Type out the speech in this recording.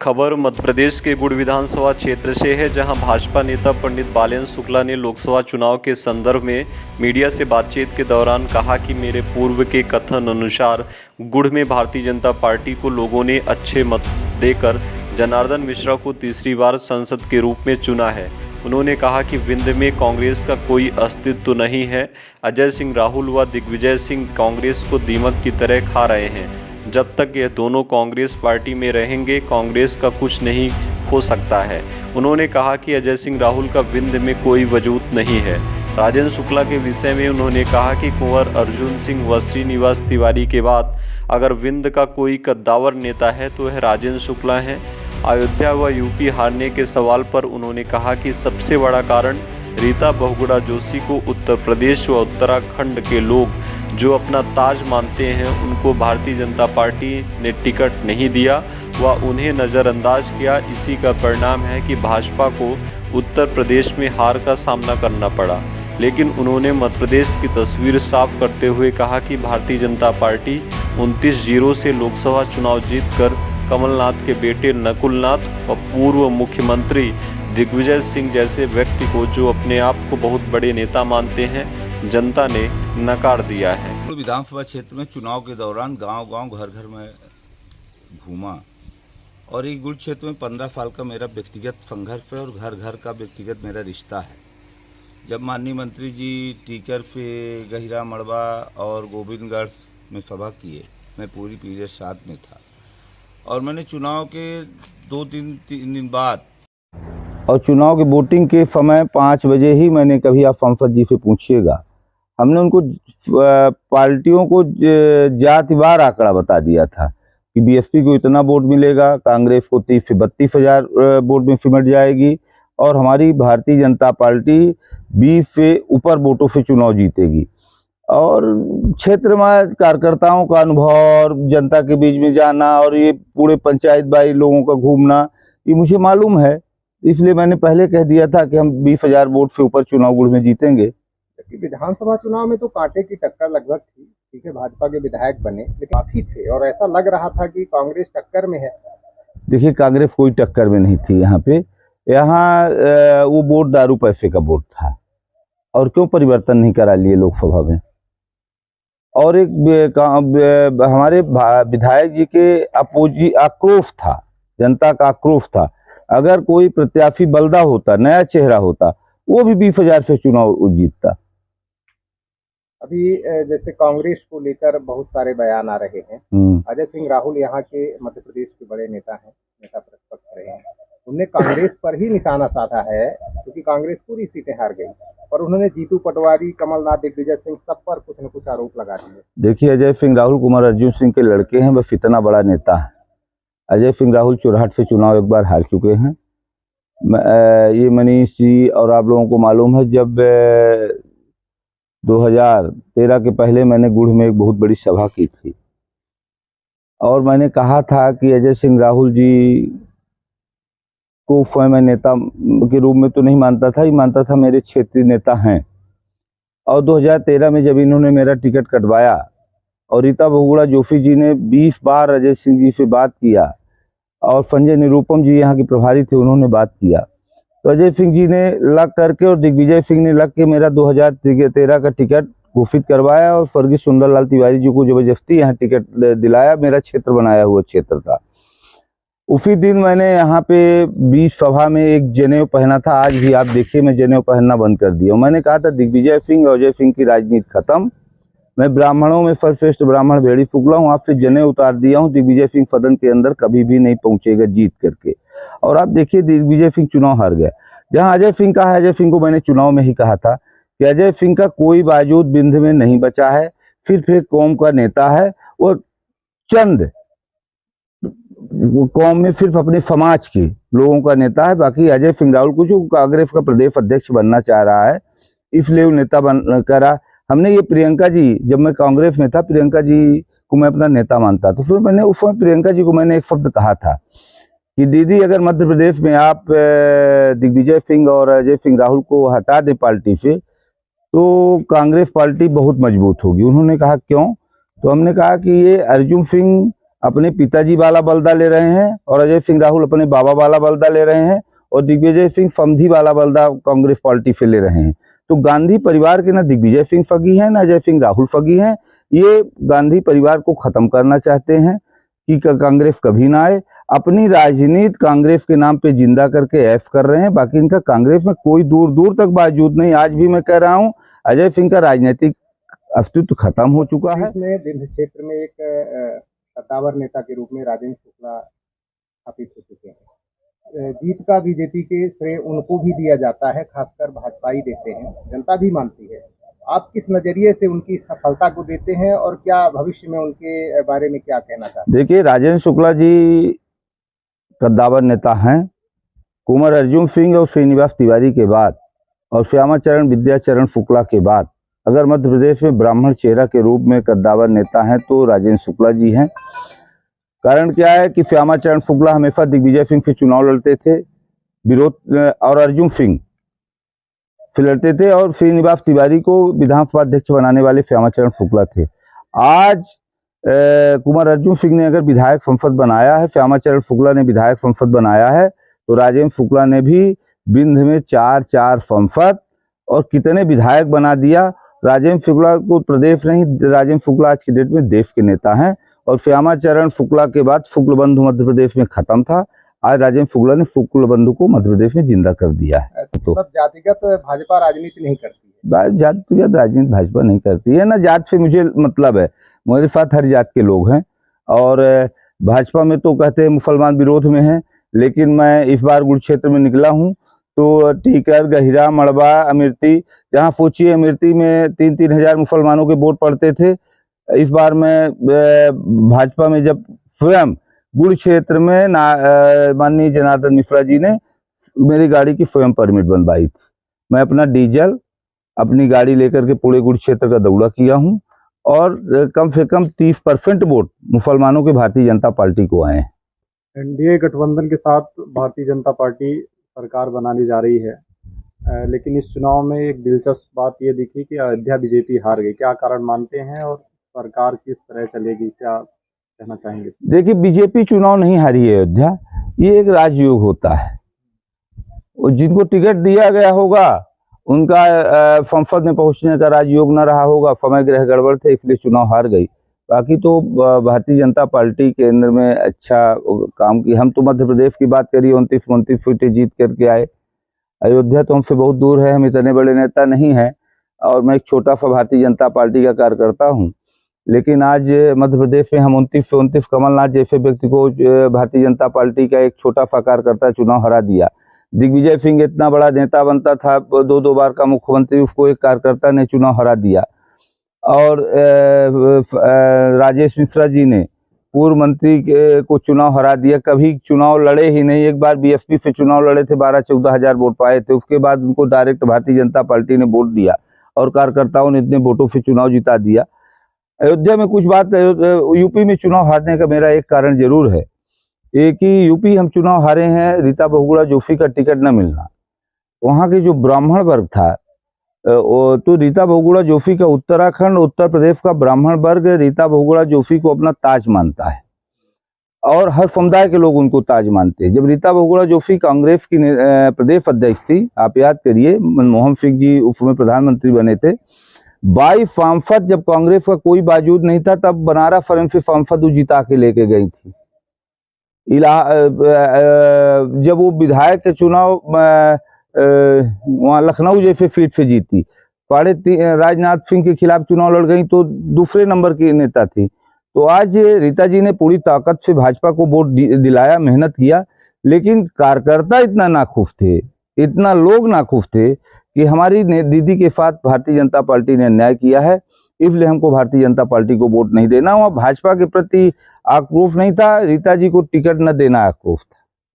खबर मध्य प्रदेश के गुड़ विधानसभा क्षेत्र से है, जहां भाजपा नेता पंडित बालेन्द्र शुक्ला ने लोकसभा चुनाव के संदर्भ में मीडिया से बातचीत के दौरान कहा कि मेरे पूर्व के कथन अनुसार गुड़ में भारतीय जनता पार्टी को लोगों ने अच्छे मत देकर जनार्दन मिश्रा को तीसरी बार सांसद के रूप में चुना है। उन्होंने कहा कि विंध्य में कांग्रेस का कोई अस्तित्व नहीं है। अजय सिंह राहुल व दिग्विजय सिंह कांग्रेस को दीमक की तरह खा रहे हैं। जब तक यह दोनों कांग्रेस पार्टी में रहेंगे, कांग्रेस का कुछ नहीं हो सकता है। उन्होंने कहा कि अजय सिंह राहुल का विंध्य में कोई वजूद नहीं है। राजेंद्र शुक्ला के विषय में उन्होंने कहा कि कुंवर अर्जुन सिंह व श्रीनिवास तिवारी के बाद अगर विंध्य का कोई कद्दावर नेता है तो वह राजेंद्र शुक्ला हैं। अयोध्या व यूपी हारने के सवाल पर उन्होंने कहा कि सबसे बड़ा कारण रीता बहुगुणा जोशी को उत्तर प्रदेश व उत्तराखंड के लोग जो अपना ताज मानते हैं, उनको भारतीय जनता पार्टी ने टिकट नहीं दिया व उन्हें नज़रअंदाज किया। इसी का परिणाम है कि भाजपा को उत्तर प्रदेश में हार का सामना करना पड़ा। लेकिन उन्होंने मध्य प्रदेश की तस्वीर साफ करते हुए कहा कि भारतीय जनता पार्टी 29-0 से लोकसभा चुनाव जीतकर कमलनाथ के बेटे नकुलनाथ व पूर्व मुख्यमंत्री दिग्विजय सिंह जैसे व्यक्ति को, जो अपने आप को बहुत बड़े नेता मानते हैं, जनता ने नकार दिया है। विधानसभा क्षेत्र में चुनाव के दौरान गांव-गांव घर-घर में घूमा और एक गुड़ क्षेत्र में 15 साल का मेरा व्यक्तिगत संघर्ष है और घर-घर का व्यक्तिगत मेरा रिश्ता है। जब माननीय मंत्री जी टीकर पे गहिरा मड़वा और गोविंदगढ़ में सभा किए, मैं पूरी पीरियड साथ में था और मैंने चुनाव के 2-3 दिन बाद और चुनाव के वोटिंग के समय 5 बजे ही मैंने, कभी आप संसद जी से पूछिएगा, हमने उनको पार्टियों को जातिवार आंकड़ा बता दिया था कि बीएसपी को इतना वोट मिलेगा, कांग्रेस को 30 से 32 हज़ार वोट में सिमट जाएगी और हमारी भारतीय जनता पार्टी 20 से ऊपर वोटों से चुनाव जीतेगी। और क्षेत्र में कार्यकर्ताओं का अनुभव और जनता के बीच में जाना और ये पूरे पंचायत बाई लोगों का घूमना, ये मुझे मालूम है, इसलिए मैंने पहले कह दिया था कि हम 20,000 वोट से ऊपर चुनाव गुड़ में जीतेंगे। विधानसभा चुनाव में तो कांटे की टक्कर लगभग थी, ठीक है, भाजपा के विधायक बने, लेकिन काफी थे और ऐसा लग रहा था कि कांग्रेस टक्कर में है। देखिए, कांग्रेस कोई टक्कर में नहीं थी यहाँ पे। यहाँ वो वोट दारू पैसे का वोट था और क्यों परिवर्तन नहीं करा लिए लोकसभा में। और एक हमारे विधायक जी के आक्रोश था, जनता का आक्रोश था। अगर कोई प्रत्याशी बलदा होता, नया चेहरा होता, वो भी 20,000 से चुनाव जीतता। अभी जैसे कांग्रेस को लेकर बहुत सारे बयान आ रहे हैं। अजय सिंह राहुल यहाँ के मध्य प्रदेश के बड़े नेता हैं, नेता प्रतिपक्ष रहे हैं। उन्होंने कांग्रेस पर ही निशाना साधा है क्योंकि कांग्रेस पूरी सीटें हार गई और उन्होंने जीतू पटवारी, कमलनाथ, दिग्विजय सिंह सब पर कुछ न कुछ आरोप लगा दिए। देखिए, अजय सिंह राहुल कुंवर अर्जुन सिंह के लड़के हैं, बस इतना बड़ा नेता है। अजय सिंह राहुल चुरहट से चुनाव एक बार हार चुके हैं। ये मनीष जी और आप लोगों को मालूम है, जब 2013 के पहले मैंने गुड़ में एक बहुत बड़ी सभा की थी और मैंने कहा था कि अजय सिंह राहुल जी को स्वयं मैं नेता के रूप में तो नहीं मानता था, ही मानता था मेरे क्षेत्रीय नेता हैं। और 2013 में जब इन्होंने मेरा टिकट कटवाया और रीता बहुगुणा जोशी जी ने 20 बार अजय सिंह जी से बात किया और संजय निरुपम जी यहाँ के प्रभारी थे, उन्होंने बात किया, तो अजय सिंह जी ने लग करके और दिग्विजय सिंह ने लग के मेरा 2013 का टिकट घोषित करवाया और स्वर्गीय सुंदरलाल तिवारी जी को जबरदस्ती यहाँ टिकट दिलाया। मेरा क्षेत्र बनाया हुआ क्षेत्र था। उसी दिन मैंने यहाँ पे 20 सभा में एक जनेऊ पहना था। आज भी आप देखिए, मैं जनेऊ पहनना बंद कर दिया। मैंने कहा था दिग्विजय सिंह और अजय सिंह की राजनीति खत्म, मैं ब्राह्मणों में सर्वश्रेष्ठ ब्राह्मण भेड़ी फुकला हूँ, आपसे जनेऊ उतार दिया हूँ। दिग्विजय सिंह सदन के अंदर कभी भी नहीं पहुंचेगा जीत करके। और आप देखिए, दिग्विजय सिंह चुनाव हार गया। जहां अजय सिंह का है, अजय सिंह को मैंने चुनाव में ही कहा था कि अजय सिंह का कोई बावजूद विंध्य में नहीं बचा है, सिर्फ एक कौम का नेता है। वो चंद कौम में सिर्फ अपने समाज के लोगों का नेता है। बाकी अजय सिंह राहुल कुछ कांग्रेस का प्रदेश अध्यक्ष बनना चाह रहा है, इसलिए वो नेता बन करा। हमने ये प्रियंका जी, जब मैं कांग्रेस में था, प्रियंका जी को मैं अपना नेता मानता, तो फिर मैंने उस समय प्रियंका जी को मैंने एक शब्द कहा था कि दीदी, अगर मध्य प्रदेश में आप दिग्विजय सिंह और अजय सिंह राहुल को हटा दें पार्टी से, तो कांग्रेस पार्टी बहुत मजबूत होगी। उन्होंने कहा क्यों? तो हमने कहा कि ये अर्जुन सिंह अपने पिताजी वाला बलदा ले रहे हैं और अजय सिंह राहुल अपने बाबा वाला बलदा ले रहे हैं और दिग्विजय सिंह समधी वाला बलदा कांग्रेस पार्टी से ले रहे हैं। तो गांधी परिवार के ना दिग्विजय सिंह फगी हैं ना अजय सिंह राहुल फगी हैं। ये गांधी परिवार को खत्म करना चाहते हैं कि कांग्रेस कभी ना आए। अपनी राजनीति कांग्रेस के नाम पे जिंदा करके ऐश कर रहे हैं। बाकी इनका कांग्रेस में कोई दूर दूर तक बावजूद नहीं। आज भी मैं कह रहा हूं अजय सिंह का राजनीतिक अस्तित्व खत्म हो चुका है। इसमें विंध्य क्षेत्र में एक कद्दावर नेता के रूप में राजेंद्र शुक्ला स्थापित हो चुके हैं। जीत का बीजेपी के श्रेय उनको भी दिया जाता है, खासकर भाजपाई देते हैं, जनता भी मानती है। आप किस नजरिए से उनकी सफलता को देते हैं और क्या भविष्य में उनके बारे में क्या कहना चाहते हैं? देखिए, राजेंद्र शुक्ला जी कद्दावर नेता हैं। कुंवर अर्जुन सिंह और श्रीनिवास तिवारी के बाद और श्यामाचरण विद्याचरण शुक्ला के बाद अगर मध्य प्रदेश में ब्राह्मण चेहरा के रूप में कद्दावर नेता हैं तो राजेंद्र शुक्ला जी हैं। कारण क्या है कि श्यामाचरण शुक्ला हमेशा दिग्विजय सिंह से चुनाव लड़ते थे, विरोध और अर्जुन सिंह से लड़ते थे और श्रीनिवास तिवारी को विधानसभा अध्यक्ष बनाने वाले श्यामाचरण शुक्ला थे। आज कुंवर अर्जुन सिंह ने अगर विधायक संसद बनाया है, श्यामाचरण शुक्ला ने विधायक संसद बनाया है, तो राजेंद्र शुक्ला ने भी विंध्य में 4 संसद और कितने विधायक बना दिया। राजेंद्र शुक्ला को प्रदेश नहीं, राजेंद्र शुक्ला आज की डेट में देश के नेता हैं। और श्यामाचरण शुक्ला के बाद शुक्ल बंधु मध्य प्रदेश में खत्म था। आज राजेंद्र शुक्ला ने शुक्ल बंधु को मध्य प्रदेश में जिंदा कर दिया है। तो जातिगत भाजपा राजनीति नहीं करती है? जातिगत राजनीति भाजपा नहीं करती है ना। जात से मुझे मतलब है, मेरे साथ हर जात के लोग हैं और भाजपा में तो कहते हैं मुसलमान विरोध में है, लेकिन मैं इस बार गुड़ क्षेत्र में निकला हूं तो टीकर, गहिरा, मड़वा, अमेठी, जहां सोचिए अमेठी में 3-3 हजार मुसलमानों के वोट पड़ते थे। इस बार मैं भाजपा में जब स्वयं गुड़ क्षेत्र में माननीय जनार्दन मिश्रा जी ने मेरी गाड़ी की स्वयं परमिट बनवाई थी। मैं अपना डीजल अपनी गाड़ी लेकर के पूरे गुड़ क्षेत्र का दौरा किया हूं और कम से कम 30% वोट मुसलमानों के भारतीय जनता पार्टी को आए हैं। एनडीए गठबंधन के साथ भारतीय जनता पार्टी सरकार बनाने जा रही है, लेकिन इस चुनाव में एक दिलचस्प बात ये दिखी कि अयोध्या बीजेपी हार गई। क्या कारण मानते हैं और सरकार किस तरह चलेगी, क्या कहना चाहेंगे? देखिए, बीजेपी चुनाव नहीं हारी है अयोध्या, ये एक राजयोग होता है और जिनको टिकट दिया गया होगा उनका संसद में पहुंचने का राजयोग न रहा होगा, समय ग्रह गड़बड़ थे इसलिए चुनाव हार गई। बाकी तो भारतीय जनता पार्टी केंद्र में अच्छा काम की। हम तो मध्य प्रदेश की बात करिए, 29-29 सीटें जीत करके आए। अयोध्या तो हमसे बहुत दूर है, हम इतने बड़े नेता नहीं हैं और मैं एक छोटा सा भारतीय जनता पार्टी का कार्यकर्ता हूं। लेकिन आज मध्य प्रदेश में हम 29 से 29 कमलनाथ जैसे व्यक्ति को भारतीय जनता पार्टी का एक छोटा सा कार्यकर्ता चुनाव हरा दिया। दिग्विजय सिंह इतना बड़ा नेता बनता था, 2 बार का मुख्यमंत्री, उसको एक कार्यकर्ता ने चुनाव हरा दिया। और राजेश मिश्रा जी ने पूर्व मंत्री को चुनाव हरा दिया, कभी चुनाव लड़े ही नहीं। एक बार बीएसपी से चुनाव लड़े थे, 12-14 हजार वोट पाए थे, उसके बाद उनको डायरेक्ट भारतीय जनता पार्टी ने वोट दिया और कार्यकर्ताओं ने इतने वोटों से चुनाव जिता दिया। अयोध्या में कुछ बात, यूपी में चुनाव हारने का मेरा एक कारण जरूर है, एक ही यूपी हम चुनाव हारे हैं, रीता बहुगुणा जोशी का टिकट न मिलना। वहाँ के जो ब्राह्मण वर्ग था, तो रीता बहुगुणा जोशी का उत्तराखंड, उत्तर प्रदेश का ब्राह्मण वर्ग रीता बहुगुणा जोशी को अपना ताज मानता है और हर समुदाय के लोग उनको ताज मानते हैं। जब रीता बहुगुणा जोशी कांग्रेस की प्रदेश अध्यक्ष थी, आप याद करिए, मनमोहन सिंह जी उसमें प्रधानमंत्री बने थे। 22 सांसद जब कांग्रेस का कोई बावजूद नहीं था, तब बनारस फॉरम से सांसद जिता के लेके गई थी। जब वो विधायक के चुनाव वहाँ लखनऊ जैसे सीट से जीती, राजनाथ सिंह के खिलाफ चुनाव लड़ गई तो दूसरे नंबर की नेता थी। तो आज रीता जी ने पूरी ताकत से भाजपा को वोट दिलाया, मेहनत किया, लेकिन कार्यकर्ता इतना नाखुश थे, इतना लोग नाखुश थे कि हमारी दीदी के साथ भारतीय जनता पार्टी ने अन्याय किया है, इसलिए हमको भारतीय जनता पार्टी को वोट नहीं देना। वहाँ भाजपा के प्रति आक्रोश नहीं था, रीता जी को टिकट न देना आक्रोश था।